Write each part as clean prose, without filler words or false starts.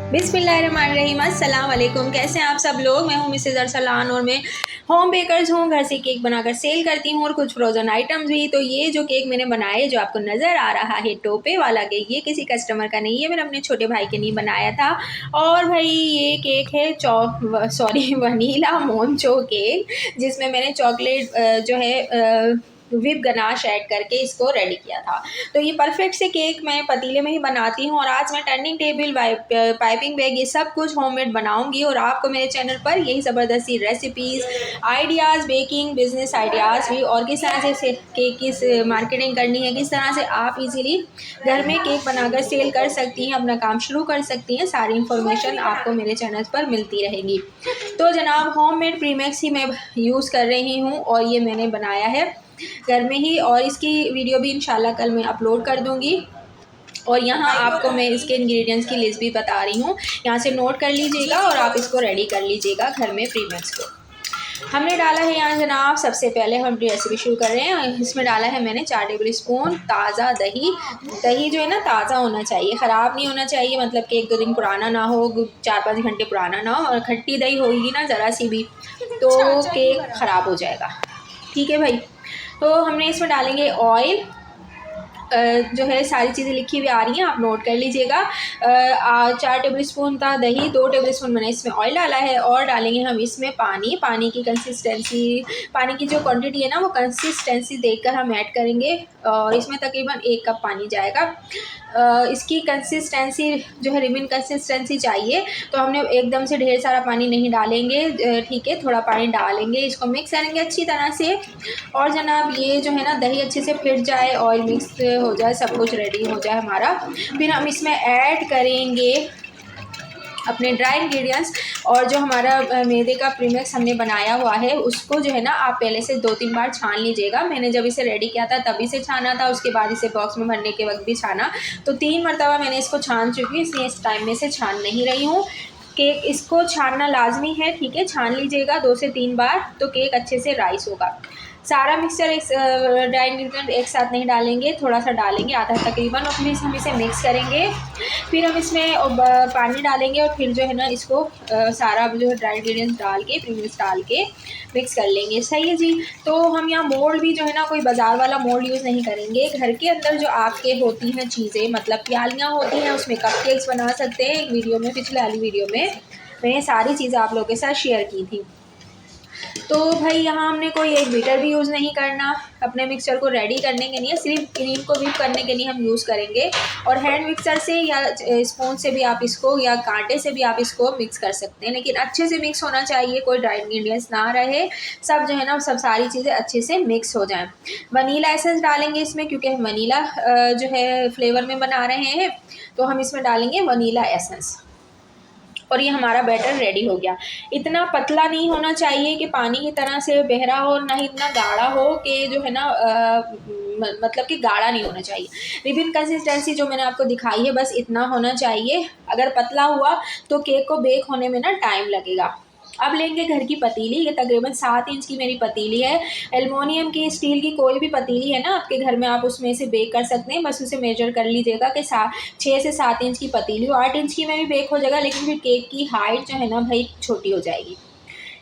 बिस्मिल्लाहिर्रहमानिर्रहीम, अस्सलाम वालेकुम। कैसे हैं आप सब लोग। मैं हूं मिसेज़ अरसलान और मैं होम बेकर्स हूं। घर से केक बनाकर सेल करती हूं और कुछ फ्रोज़न आइटम्स भी। तो ये जो केक मैंने बनाए, जो आपको नज़र आ रहा है टोपे वाला केक, ये किसी कस्टमर का नहीं है, मैंने अपने छोटे भाई के लिए बनाया था। और भाई ये केक है वनीला मोनचो केक, जिसमें मैंने चॉकलेट जो है व्हिप गनाश ऐड करके इसको रेडी किया था। तो ये परफेक्ट से केक मैं पतीले में ही बनाती हूँ और आज मैं टर्निंग टेबल, पाइपिंग बैग, ये सब कुछ होममेड बनाऊंगी और आपको मेरे चैनल पर यही ज़बरदस्ती recipes, ideas, baking business ideas भी, और किस तरह से केक की मार्केटिंग करनी है, किस तरह से आप इजीली घर में केक बनाकर सेल कर सकती हैं, अपना काम शुरू कर सकती हैं, सारी इन्फॉर्मेशन आपको मेरे चैनल पर मिलती रहेगी। तो जनाब, होममेड प्रीमिक्स ही मैं यूज़ कर रही हूँ और ये मैंने बनाया है घर में ही, और इसकी वीडियो भी इंशाल्लाह कल मैं अपलोड कर दूंगी। और यहाँ आपको मैं इसके इंग्रेडिएंट्स की लिस्ट भी बता रही हूँ, यहाँ से नोट कर लीजिएगा और आप इसको रेडी कर लीजिएगा घर में प्रीमिक्स को। हमने डाला है यहाँ जनाब, सबसे पहले हम रेसिपी शुरू कर रहे हैं। इसमें डाला है मैंने 4 टेबल स्पून ताज़ा दही। दही जो है ना ताज़ा होना चाहिए, ख़राब नहीं होना चाहिए, मतलब कि 1-2 दिन पुराना ना हो, 4-5 घंटे पुराना ना हो। और खट्टी दही होगी ना ज़रा सी भी तो केक ख़राब हो जाएगा। ठीक है भाई। तो हमने इसमें डालेंगे ऑयल, जो है सारी चीज़ें लिखी हुई आ रही हैं, आप नोट कर लीजिएगा। 4 टेबल स्पून था दही, 2 टेबल स्पून मैंने इसमें ऑयल डाला है, और डालेंगे हम इसमें पानी। पानी की कंसिस्टेंसी, पानी की जो क्वांटिटी है ना, वो कंसिस्टेंसी देखकर हम ऐड करेंगे, और इसमें तकरीबन 1 कप पानी जाएगा। इसकी कंसिस्टेंसी जो है रिबन कंसिस्टेंसी चाहिए, तो हमने एकदम से ढेर सारा पानी नहीं डालेंगे, ठीक है, थोड़ा पानी डालेंगे, इसको मिक्स करेंगे अच्छी तरह से। और जनाब ये जो है ना दही अच्छे से फिट जाए, ऑयल मिक्स हो जाए, सब कुछ रेडी हो जाए हमारा, फिर हम इसमें ऐड करेंगे अपने ड्राई इंग्रेडिएंट्स। और जो हमारा मैदे का प्रीमिक्स हमने बनाया हुआ है, उसको जो है ना आप पहले से 2-3 बार छान लीजिएगा। मैंने जब इसे रेडी किया था तभी से छाना था, उसके बाद इसे बॉक्स में भरने के वक्त भी छाना, तो 3 मरतबा मैंने इसको छान चुकी हूँ, इसलिए इस टाइम में से छान नहीं रही हूँ। केक इसको छानना लाजमी है, ठीक है, छान लीजिएगा 2 से 3 बार, तो केक अच्छे से राइस होगा। सारा मिक्सचर एक ड्राई इंग्रेडिएंट एक साथ नहीं डालेंगे, थोड़ा सा डालेंगे, आधा तकरीबन, और फिर हम इसे मिक्स करेंगे। फिर हम इसमें पानी डालेंगे और फिर जो है ना इसको सारा जो है ड्राई इंग्रेडिएंट्स डाल के, प्रीमिक्स डाल के मिक्स कर लेंगे। सही है जी। तो हम यहाँ मोल्ड भी जो है ना कोई बाज़ार वाला मोल्ड यूज़ नहीं करेंगे, घर के अंदर जो आपके होती हैं चीज़ें, मतलब प्यालियाँ होती हैं, उसमें कपकेक्स बना सकते हैं। एक वीडियो में, पिछले वाली वीडियो में मैंने सारी चीज़ें आप लोगों के साथ शेयर की थी। तो भाई यहाँ हमने कोई एक बीटर भी यूज़ नहीं करना अपने मिक्सचर को रेडी करने के लिए, सिर्फ क्रीम को व्हिप करने के लिए हम यूज़ करेंगे। और हैंड मिक्सर से या स्पून से भी आप इसको, या कांटे से भी आप इसको मिक्स कर सकते हैं, लेकिन अच्छे से मिक्स होना चाहिए, कोई ड्राई इंग्रेडिएंट्स ना रहे, सब जो है ना सब सारी चीज़ें अच्छे से मिक्स हो जाएं। वनीला एसेंस डालेंगे इसमें, क्योंकि हम वनीला जो है फ्लेवर में बना रहे हैं, तो हम इसमें डालेंगे वनीला एसेंस। और ये हमारा बैटर रेडी हो गया। इतना पतला नहीं होना चाहिए कि पानी की तरह से बहरा हो, ना ही इतना गाढ़ा हो कि जो है ना मतलब कि गाढ़ा नहीं होना चाहिए। रिबन कंसिस्टेंसी जो मैंने आपको दिखाई है, बस इतना होना चाहिए। अगर पतला हुआ तो केक को बेक होने में ना टाइम लगेगा। अब लेंगे घर की पतीली, ये तकरीबन 7 इंच की मेरी पतीली है। एल्युमिनियम की, स्टील की, कोई भी पतीली है ना आपके घर में, आप उसमें से बेक कर सकते हैं। बस उसे मेजर कर लीजिएगा कि 6 से 7 इंच की पतीली हो। 8 इंच की में भी बेक हो जाएगा, लेकिन फिर केक की हाइट जो है ना भाई छोटी हो जाएगी।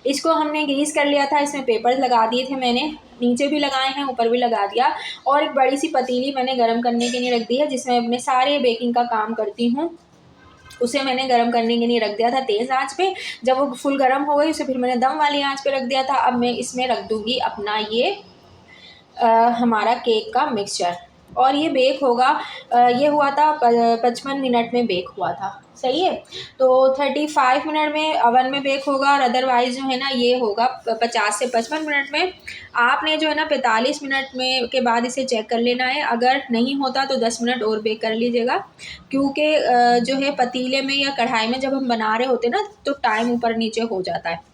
इसको हमने ग्रीस कर लिया था, इसमें पेपर्स लगा दिए थे मैंने, नीचे भी लगाए हैं, ऊपर भी लगा दिया। और एक बड़ी सी पतीली मैंने गर्म करने के लिए रख दी है, जिसमें अपने सारे बेकिंग का काम करती हूँ। उसे मैंने गरम करने के लिए रख दिया था तेज़ आंच पे। जब वो फुल गरम हो गई, उसे फिर मैंने दम वाली आंच पे रख दिया था। अब मैं इसमें रख दूँगी अपना ये हमारा केक का मिक्सचर, और ये बेक होगा। ये हुआ था 55 मिनट में बेक हुआ था। सही है। तो 35 मिनट में अवन में बेक होगा, और अदरवाइज़ जो है ना ये होगा 50 से 55 मिनट में। आपने जो है ना 45 मिनट में के बाद इसे चेक कर लेना है। अगर नहीं होता तो 10 मिनट और बेक कर लीजिएगा, क्योंकि जो है पतीले में या कढ़ाई में जब हम बना रहे होते ना, तो टाइम ऊपर नीचे हो जाता है।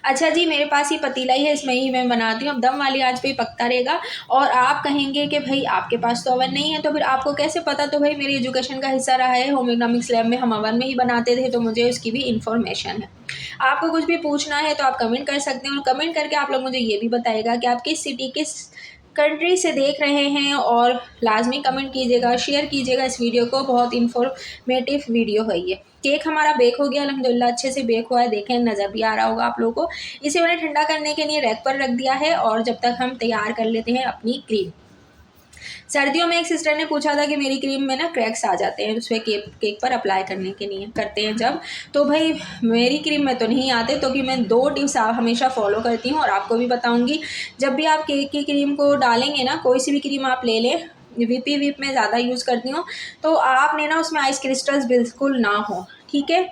अच्छा जी, मेरे पास ये पतीला ही है, इसमें ही मैं बनाती हूँ। अब दम वाली आंच पे ही पकता रहेगा। और आप कहेंगे कि भाई आपके पास तो ओवन नहीं है, तो फिर आपको कैसे पता? तो भाई मेरी एजुकेशन का हिस्सा रहा है, होम इकोनॉमिक्स लैब में हम ओवन में ही बनाते थे, तो मुझे उसकी भी इन्फॉर्मेशन है। आपको कुछ भी पूछना है तो आप कमेंट कर सकते हैं, और कमेंट करके आप लोग मुझे ये भी बताइएगा कि आप किस सिटी, किस कंट्री से देख रहे हैं, और लाजमी कमेंट कीजिएगा, शेयर कीजिएगा इस वीडियो को। बहुत इंफॉर्मेटिव वीडियो है ये। केक हमारा बेक हो गया अल्हम्दुलिल्लाह, अच्छे से बेक हुआ है, देखें नज़र भी आ रहा होगा आप लोगों को। इसे मैंने ठंडा करने के लिए रैक पर रख दिया है, और जब तक हम तैयार कर लेते हैं अपनी क्रीम। सर्दियों में एक सिस्टर ने पूछा था कि मेरी क्रीम में ना क्रैक्स आ जाते हैं उसमें केक पर अप्लाई करने के लिए करते हैं जब, तो भाई मेरी क्रीम में तो नहीं आते, तो कि मैं 2 टिप्स हमेशा फॉलो करती हूँ और आपको भी बताऊँगी। जब भी आप केक की क्रीम को डालेंगे ना, कोई सी भी क्रीम आप ले लें, विप में ज़्यादा यूज़ करती हूँ, तो आपने ना उसमें आइस क्रिस्टल्स बिल्कुल ना हो, ठीक है,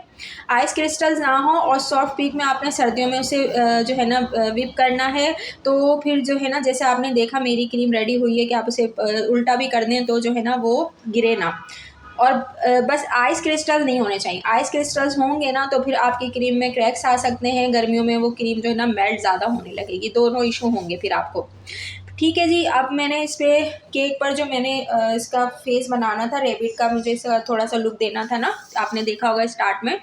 आइस क्रिस्टल्स ना हो, और सॉफ्ट पीक में आपने सर्दियों में उसे जो है ना विप करना है। तो फिर जो है ना, जैसे आपने देखा मेरी क्रीम रेडी हुई है कि आप उसे उल्टा भी कर दें तो जो है ना वो गिरे ना, और बस आइस क्रिस्टल नहीं होने चाहिए। आइस क्रिस्टल्स होंगे ना तो फिर आपकी क्रीम में क्रैक्स आ सकते हैं, गर्मियों में वो क्रीम जो है ना मेल्ट ज़्यादा होने लगेगी, दोनों इशू होंगे फिर आपको। ठीक है जी, अब मैंने इस पे केक पर जो मैंने इसका फेस बनाना था रेबिट का, मुझे इसका थोड़ा सा लुक देना था ना, आपने देखा होगा स्टार्ट में।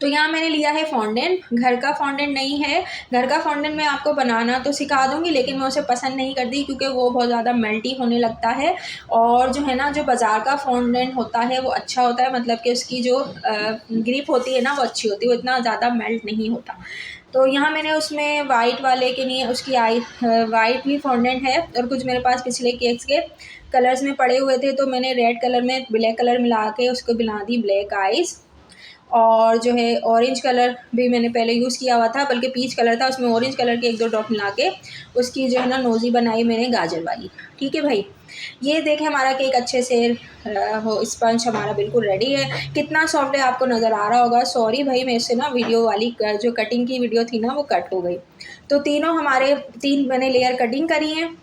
तो यहाँ मैंने लिया है फॉन्डेंट, घर का फॉन्डेंट नहीं है। घर का फॉन्डेंट मैं आपको बनाना तो सिखा दूँगी, लेकिन मैं उसे पसंद नहीं करती क्योंकि वो बहुत ज़्यादा मेल्टी होने लगता है, और जो है ना जो बाज़ार का फॉन्डेंट होता है वो अच्छा होता है, मतलब कि उसकी जो ग्रिप होती है ना वो अच्छी होती है, वो इतना ज़्यादा मेल्ट नहीं होता। तो यहाँ मैंने उसमें वाइट वाले के लिए उसकी वाइट भी फॉन्डेंट है, और कुछ मेरे पास पिछले केक्स के कलर्स में पड़े हुए थे, तो मैंने रेड कलर में ब्लैक कलर मिला के उसको बना दी ब्लैक आइज़। और जो है ऑरेंज कलर भी मैंने पहले यूज़ किया हुआ था, बल्कि पीच कलर था, उसमें ऑरेंज कलर के 1-2 ड्रॉप मिला के उसकी जो है ना नोज़ी बनाई मैंने गाजर वाली। ठीक है भाई, ये देखें हमारा केक अच्छे से हो स्पंज हमारा बिल्कुल रेडी है। कितना सॉफ्ट है आपको नज़र आ रहा होगा। सॉरी भाई, मेरे से ना वीडियो वाली जो कटिंग की वीडियो थी ना वो कट हो गई। तो तीनों हमारे 3 मैंने लेयर कटिंग करी हैं,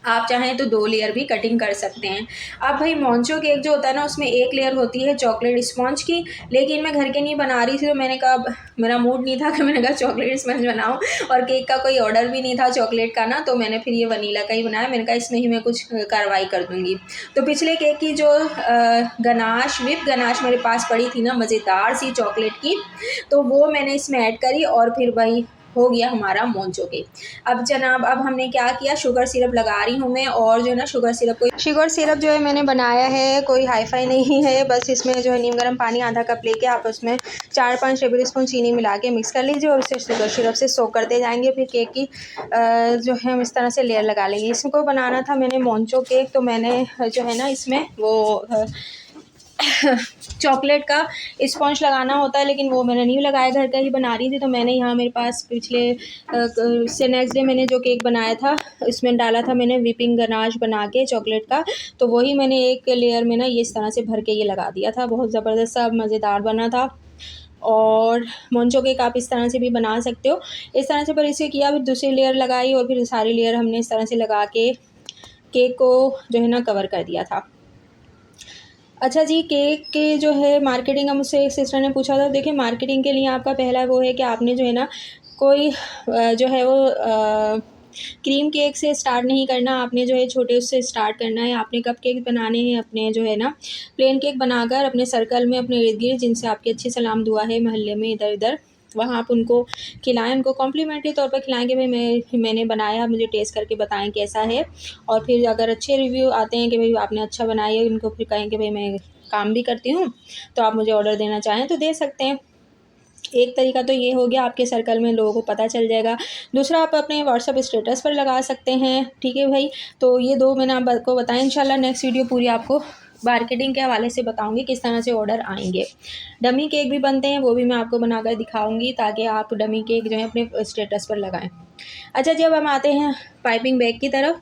आप चाहें तो 2 लेयर भी कटिंग कर सकते हैं। अब भाई मोंचो केक जो होता है ना उसमें 1 लेयर होती है चॉकलेट स्पॉन्ज की, लेकिन मैं घर के नहीं बना रही थी, तो मैंने कहा अब मेरा मूड नहीं था कि मैंने कहा चॉकलेट स्पंज बनाऊँ, और केक का कोई ऑर्डर भी नहीं था चॉकलेट का ना, तो मैंने फिर ये वनीला का ही बनाया। मैंने कहा इसमें ही मैं कुछ कार्रवाई कर दूँगी। तो पिछले केक की जो गनाश विप गनाश मेरे पास पड़ी थी ना मज़ेदार सी चॉकलेट की, तो वो मैंने इसमें ऐड करी, और फिर वही हो गया हमारा मोंचो केक। अब जनाब, अब हमने क्या किया, शुगर सिरप लगा रही हूँ मैं, और जो है ना शुगर सिरप जो है मैंने बनाया है, कोई हाई फाई नहीं है, बस इसमें जो है नीम गर्म पानी आधा कप लेके आप उसमें 4-5 टेबल स्पून चीनी मिला के मिक्स कर लीजिए, और उसे शुगर सिरप से सोक करते जाएंगे। फिर केक की जो है हम इस तरह से लेयर लगा लेंगे। इसको बनाना था मैंने मोंचो केक, तो मैंने जो है ना इसमें वो चॉकलेट का स्पॉन्ज लगाना होता है, लेकिन वो मैंने नहीं लगाया, घर का ही बना रही थी। तो मैंने यहाँ मेरे पास पिछले से नेक्स्ट डे मैंने जो केक बनाया था इसमें डाला था मैंने विपिंग गनाश बना के चॉकलेट का, तो वही मैंने एक लेयर में ना ये इस तरह से भर के ये लगा दिया था। बहुत ज़बरदस्त सा मज़ेदार बना था। और मोंचो केक आप इस तरह से भी बना सकते हो, इस तरह से पर इसे किया, फिर दूसरी लेयर लगाई, और फिर सारी लेयर हमने इस तरह से लगा के केक को जो है ना कवर कर दिया था। अच्छा जी, केक के जो है मार्केटिंग का मुझसे एक सिस्टर ने पूछा था। देखिए मार्केटिंग के लिए आपका पहला वो है कि आपने जो है ना कोई जो है वो क्रीम केक से स्टार्ट नहीं करना, आपने जो है छोटे उससे स्टार्ट करना है। आपने कप केक बनाने हैं अपने जो है ना, प्लेन केक बनाकर अपने सर्कल में अपने इर्द गिर्द जिनसे आपकी अच्छी सलाम दुआ है मोहल्ले में इधर उधर, वहाँ आप उनको खिलाएँ, उनको कॉम्प्लीमेंट्री तौर पर खिलाएँ कि भाई मैंने बनाया, मुझे टेस्ट करके बताएं कैसा है। और फिर अगर अच्छे रिव्यू आते हैं कि भाई आपने अच्छा बनाया है, उनको फिर कहें कि भाई मैं काम भी करती हूँ, तो आप मुझे ऑर्डर देना चाहें तो दे सकते हैं। एक तरीका तो ये हो गया, आपके सर्कल में लोगों को पता चल जाएगा। दूसरा, आप अपने व्हाट्सअप स्टेटस पर लगा सकते हैं। ठीक है भाई, तो ये 2 मैंने आपको बताया। इंशाल्लाह नेक्स्ट वीडियो पूरी आपको मार्केटिंग के हवाले से बताऊंगी किस तरह से ऑर्डर आएंगे। डमी केक भी बनते हैं, वो भी मैं आपको बनाकर दिखाऊंगी, ताकि आप डमी केक जो है अपने स्टेटस पर लगाएं। अच्छा, जब हम आते हैं पाइपिंग बैग की तरफ,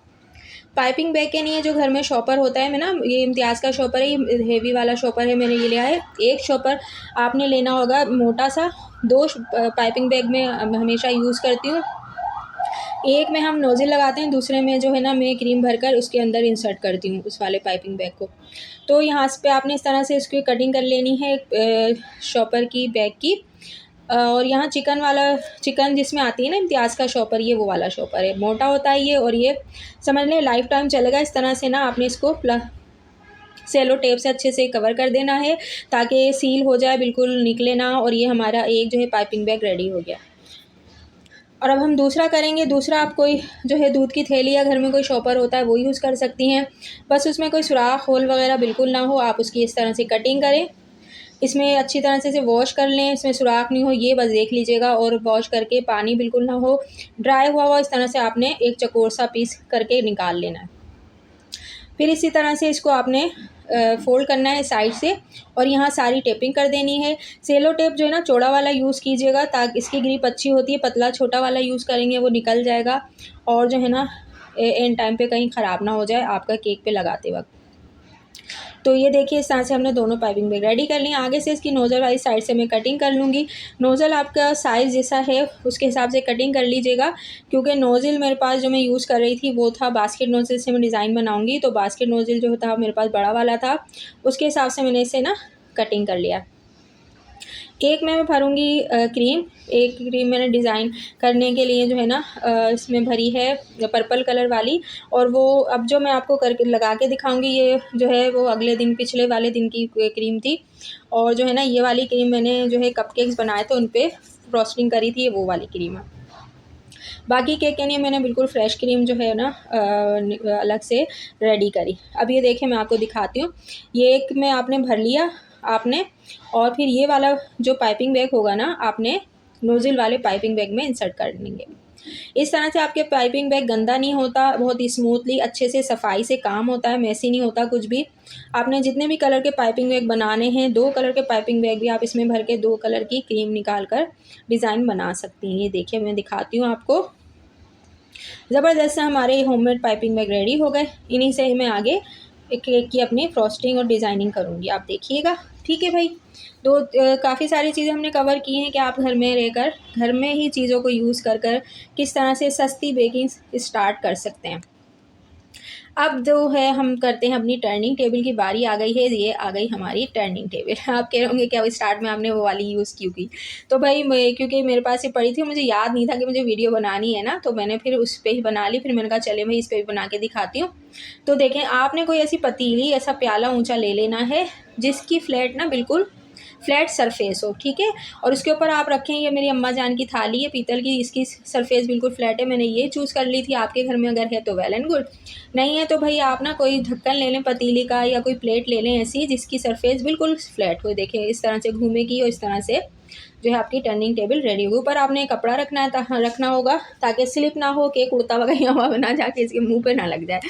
पाइपिंग बैग के लिए जो घर में शॉपर होता है, मैं ना ये इम्तियाज़ का शॉपर है, ये हेवी वाला शॉपर है, मैंने ये लिया है। एक शॉपर आपने लेना होगा मोटा सा। 2 पाइपिंग बैग में हमेशा यूज़ करती हूँ। एक में हम नोज़ल लगाते हैं, दूसरे में जो है ना मैं क्रीम भरकर उसके अंदर इंसर्ट करती हूँ उस वाले पाइपिंग बैग को। तो यहाँ पे आपने इस तरह से इसकी कटिंग कर लेनी है शॉपर की बैग की। और यहाँ चिकन जिसमें आती है ना इम्तियाज़ का शॉपर, ये वो वाला शॉपर है, मोटा होता है ये, और ये समझ लें लाइफ टाइम चलेगा। इस तरह से ना आपने इसको सेलो टेप से अच्छे से कवर कर देना है, ताकि सील हो जाए, बिल्कुल निकले ना। और ये हमारा एक जो है पाइपिंग बैग रेडी हो गया। और अब हम दूसरा करेंगे। दूसरा आप कोई जो है दूध की थैली या घर में कोई शॉपर होता है वो यूज़ कर सकती हैं। बस उसमें कोई सुराख होल वगैरह बिल्कुल ना हो, आप उसकी इस तरह से कटिंग करें। इसमें अच्छी तरह से इसे वॉश कर लें, इसमें सुराख नहीं हो ये बस देख लीजिएगा, और वॉश करके पानी बिल्कुल ना हो, ड्राई हुआ इस तरह से आपने एक चकोर सा पीस करके निकाल लेना है। फिर इसी तरह से इसको आपने फ़ोल्ड करना है साइड से, और यहाँ सारी टेपिंग कर देनी है। सेलो टेप जो है ना चौड़ा वाला यूज़ कीजिएगा ताकि इसकी ग्रिप अच्छी होती है। पतला छोटा वाला यूज़ करेंगे वो निकल जाएगा, और जो है ना एंड टाइम पे कहीं ख़राब ना हो जाए आपका केक पे लगाते वक्त। तो ये देखिए इस तरह से हमने दोनों पाइपिंग बैग रेडी कर ली। आगे से इसकी नोज़ल वाली साइड से मैं कटिंग कर लूँगी। नोज़ल आपका साइज़ जैसा है उसके हिसाब से कटिंग कर लीजिएगा, क्योंकि नोज़ल मेरे पास जो मैं यूज़ कर रही थी वो था बास्केट नोज़ल से मैं डिज़ाइन बनाऊँगी, तो बास्केट नोज़ल जो था मेरे पास बड़ा वाला था, उसके हिसाब से मैंने इसे ना कटिंग कर लिया। केक में मैं भरूँगी क्रीम। एक क्रीम मैंने डिज़ाइन करने के लिए जो है ना इसमें भरी है पर्पल कलर वाली, और वो अब जो मैं आपको करके लगा के दिखाऊँगी ये जो है वो अगले दिन पिछले वाले दिन की क्रीम थी, और जो है ना ये वाली क्रीम मैंने जो है कपकेक्स बनाए थे उन पे फ्रॉस्टिंग करी थी, ये वो वाली क्रीम है। बाकी केक के लिए मैंने बिल्कुल फ्रेश क्रीम जो है ना अलग से रेडी करी। अब ये देखिए मैं आपको दिखाती हूँ। ये एक में आपने भर लिया आपने, और फिर ये वाला जो पाइपिंग बैग होगा ना आपने नोज़ल वाले पाइपिंग बैग में इंसर्ट कर लेंगे। इस तरह से आपके पाइपिंग बैग गंदा नहीं होता, बहुत ही स्मूथली अच्छे से सफाई से काम होता है, मैसी नहीं होता कुछ भी। आपने जितने भी कलर के पाइपिंग बैग बनाने हैं 2 कलर के पाइपिंग बैग भी आप इसमें भर के 2 कलर की क्रीम निकाल कर डिज़ाइन बना सकती हैं। ये देखिए मैं दिखाती हूँ आपको। ज़बरदस्त से हमारे होममेड पाइपिंग बैग रेडी हो गए। इन्हीं से मैं आगे केक की अपनी फ्रॉस्टिंग और डिज़ाइनिंग करूँगी, आप देखिएगा। ठीक है भाई, तो काफ़ी सारी चीज़ें हमने कवर की हैं कि आप घर में रहकर घर में ही चीज़ों को यूज़ कर किस तरह से सस्ती बेकिंग स्टार्ट कर सकते हैं। अब जो है हम करते हैं अपनी टर्निंग टेबल की बारी आ गई है। ये आ गई हमारी टर्निंग टेबल। आप कह रहे होंगे कि अब स्टार्ट में हमने वो वाली यूज़ क्यों की? तो भाई क्योंकि मेरे पास ये पड़ी थी, मुझे याद नहीं था कि मुझे वीडियो बनानी है ना, तो मैंने फिर उस पर ही बना ली। फिर मैंने कहा चले भाई इस पर भी बना के दिखाती हूँ। तो देखें आपने कोई ऐसी पतीली ऐसा प्याला ऊँचा ले लेना है जिसकी फ्लैट ना बिल्कुल फ्लैट सरफेस हो, ठीक है। और उसके ऊपर आप रखें, ये मेरी अम्मा जान की थाली है पीतल की, इसकी सरफेस बिल्कुल फ्लैट है। मैंने ये चूज़ कर ली थी। आपके घर में अगर है तो वेल एंड गुड, नहीं है तो भाई आप ना कोई ढक्कन ले लें पतीली का, या कोई प्लेट ले लें ऐसी जिसकी सरफेस बिल्कुल फ्लैट हो। देखें इस तरह से घूमेगी और इस तरह से जो है आपकी टर्निंग टेबल रेडी होगी। ऊपर आपने कपड़ा रखना होगा ताकि स्लिप ना हो, केक उड़ता वगैरह हवा ना जाके इसके मुँह पे ना लग जाए।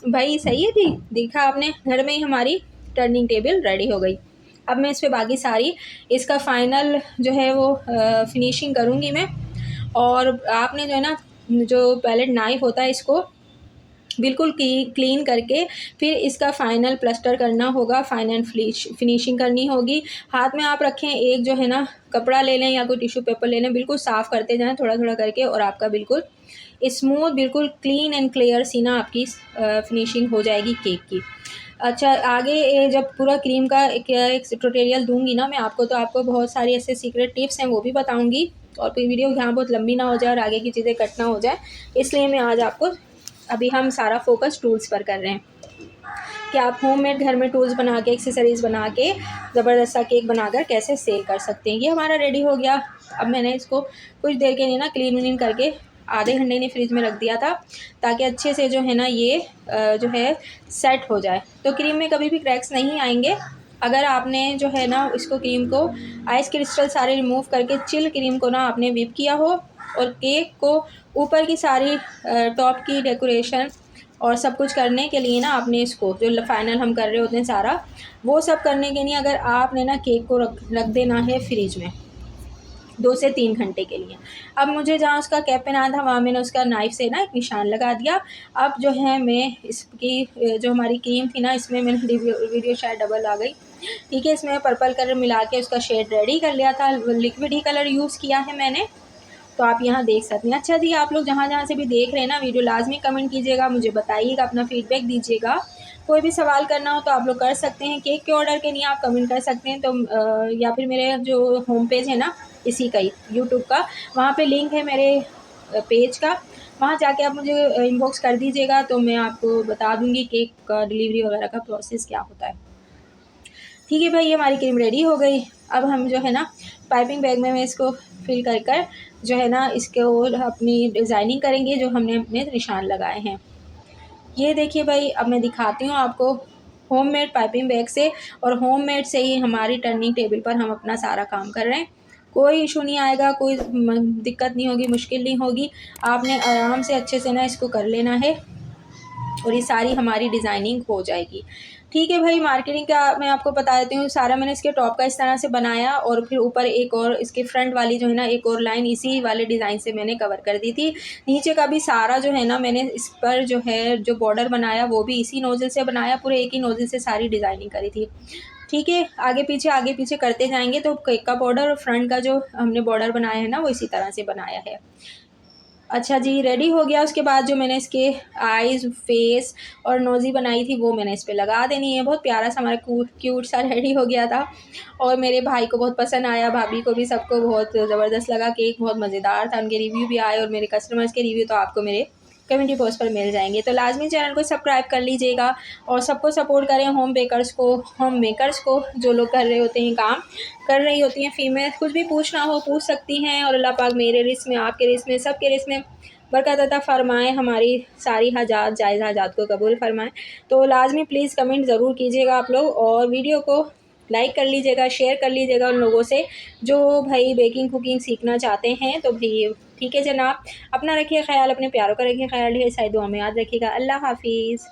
भाई सही है थी, देखा आपने, घर में ही हमारी टर्निंग टेबल रेडी हो गई। अब मैं इस पर बाकी सारी इसका फ़ाइनल जो है वो फिनिशिंग करूँगी मैं। और आपने जो है ना जो पैलेट नाइफ़ होता है इसको बिल्कुल क्लीन करके फिर इसका फ़ाइनल प्लास्टर करना होगा, फाइनल फिनिशिंग करनी होगी। हाथ में आप रखें एक जो है ना कपड़ा ले लें या कोई टिश्यू पेपर ले लें, बिल्कुल साफ़ करते जाएं थोड़ा थोड़ा करके, और आपका बिल्कुल स्मूथ बिल्कुल क्लीन एंड क्लियर सी ना आपकी फिनिशिंग हो जाएगी केक की। अच्छा, आगे जब पूरा क्रीम का एक ट्यूटोरियल दूंगी ना मैं आपको, तो आपको बहुत सारी ऐसे सीक्रेट टिप्स हैं वो भी बताऊंगी, और कोई वीडियो यहाँ बहुत लंबी ना हो जाए और आगे की चीज़ें कट ना हो जाए, इसलिए मैं आज आपको अभी हम सारा फोकस टूल्स पर कर रहे हैं कि आप होममेड घर में टूल्स बना के एक्सेसरीज़ बना के ज़बरदस्त सा केक बनाकर कैसे सेल कर सकते हैं। ये हमारा रेडी हो गया। अब मैंने इसको कुछ देर के लिए ना क्लीन व्लीन करके आधे घंटे ने फ्रिज में रख दिया था ताकि अच्छे से जो है ना ये जो है सेट हो जाए। तो क्रीम में कभी भी क्रैक्स नहीं आएंगे अगर आपने जो है ना इसको क्रीम को आइस क्रिस्टल सारे रिमूव करके चिल क्रीम को ना आपने व्हिप किया हो, और केक को ऊपर की सारी टॉप की डेकोरेशन और सब कुछ करने के लिए ना आपने इसको जो फाइनल हम कर रहे होते हैं सारा वो सब करने के लिए अगर आपने ना केक को रख देना है फ्रिज में 2 से 3 घंटे के लिए। अब मुझे जहाँ उसका कैप पहना था वहाँ मैंने उसका नाइफ़ से ना एक निशान लगा दिया। अब जो है मैं इसकी जो हमारी क्रीम थी ना इसमें मैंने वीडियो शायद डबल आ गई, ठीक है। इसमें पर्पल कलर मिला के उसका शेड रेडी कर लिया था, लिक्विड ही कलर यूज़ किया है मैंने, तो आप यहाँ देख सकते हैं। अच्छा जी, आप लोग जहाँ से भी देख रहे हैं ना वीडियो लाजमी कमेंट कीजिएगा, मुझे बताइएगा, अपना फीडबैक दीजिएगा। कोई भी सवाल करना हो तो आप लोग कर सकते हैं। केक के ऑर्डर के लिए आप कमेंट कर सकते हैं, तो या फिर मेरे जो होम पेज है ना इसी का ही यूट्यूब का, वहाँ पे लिंक है मेरे पेज का, वहाँ जाके आप मुझे इनबॉक्स कर दीजिएगा तो मैं आपको बता दूँगी केक का डिलीवरी वगैरह का प्रोसेस क्या होता है। ठीक है भाई, हमारी क्रीम रेडी हो गई। अब हम जो है ना पाइपिंग बैग में इसको फिल कर कर जो है ना इसको अपनी डिज़ाइनिंग करेंगे जो हमने अपने निशान लगाए हैं। ये देखिए भाई, अब मैं दिखाती हूँ आपको होममेड पाइपिंग बैग से, और होममेड से ही हमारी टर्निंग टेबल पर हम अपना सारा काम कर रहे हैं। कोई इशू नहीं आएगा, कोई दिक्कत नहीं होगी, मुश्किल नहीं होगी। आपने आराम से अच्छे से ना इसको कर लेना है और ये सारी हमारी डिज़ाइनिंग हो जाएगी। ठीक है भाई, मार्केटिंग का मैं आपको बता देती हूँ। सारा मैंने इसके टॉप का इस तरह से बनाया और फिर ऊपर एक और इसके फ्रंट वाली जो है ना एक और लाइन इसी वाले डिज़ाइन से मैंने कवर कर दी थी। नीचे का भी सारा जो है ना मैंने इस पर जो है जो बॉर्डर बनाया वो भी इसी नोज़ल से बनाया, पूरे एक ही नोज़ल से सारी डिज़ाइनिंग करी थी। ठीक है, आगे पीछे करते जाएंगे तो केक का बॉर्डर और फ्रंट का जो हमने बॉर्डर बनाया है ना वो इसी तरह से बनाया है। अच्छा जी, रेडी हो गया। उसके बाद जो मैंने इसके आईज़, फेस और नोज़ी बनाई थी वो मैंने इस पे लगा देनी है। बहुत प्यारा सा हमारा क्यूट सा रेडी हो गया था और मेरे भाई को बहुत पसंद आया, भाभी को भी, सबको बहुत ज़बरदस्त लगा। केक बहुत मज़ेदार था, उनके रिव्यू भी आए और मेरे कस्टमर्स के रिव्यू तो आपको मेरे कम्युनिटी पोस्ट पर मिल जाएंगे। तो लाजमी चैनल को सब्सक्राइब कर लीजिएगा और सबको सपोर्ट करें। होम मेकर्स को जो लोग कर रहे होते हैं, काम कर रही होती हैं फीमेल, कुछ भी पूछना हो पूछ सकती हैं। और अल्लाह पाक मेरे रिस्क में, आपके रिस्क में, सबके रिस्क में बरकत अता फ़रमाए, हमारी सारी हाजात, जायज़ हाजात को कबूल फ़रमाएँ। तो लाजमी प्लीज़ कमेंट ज़रूर कीजिएगा आप लोग और वीडियो को लाइक कर लीजिएगा, शेयर कर लीजिएगा उन लोगों से जो भाई बेकिंग कुकिंग सीखना चाहते हैं। तो भाई ठीक है जनाब, अपना रखिए ख्याल, अपने प्यारों का रखिए ख्याल, ढेर सारी दुआ में याद रखिएगा। अल्लाह हाफ़िज़।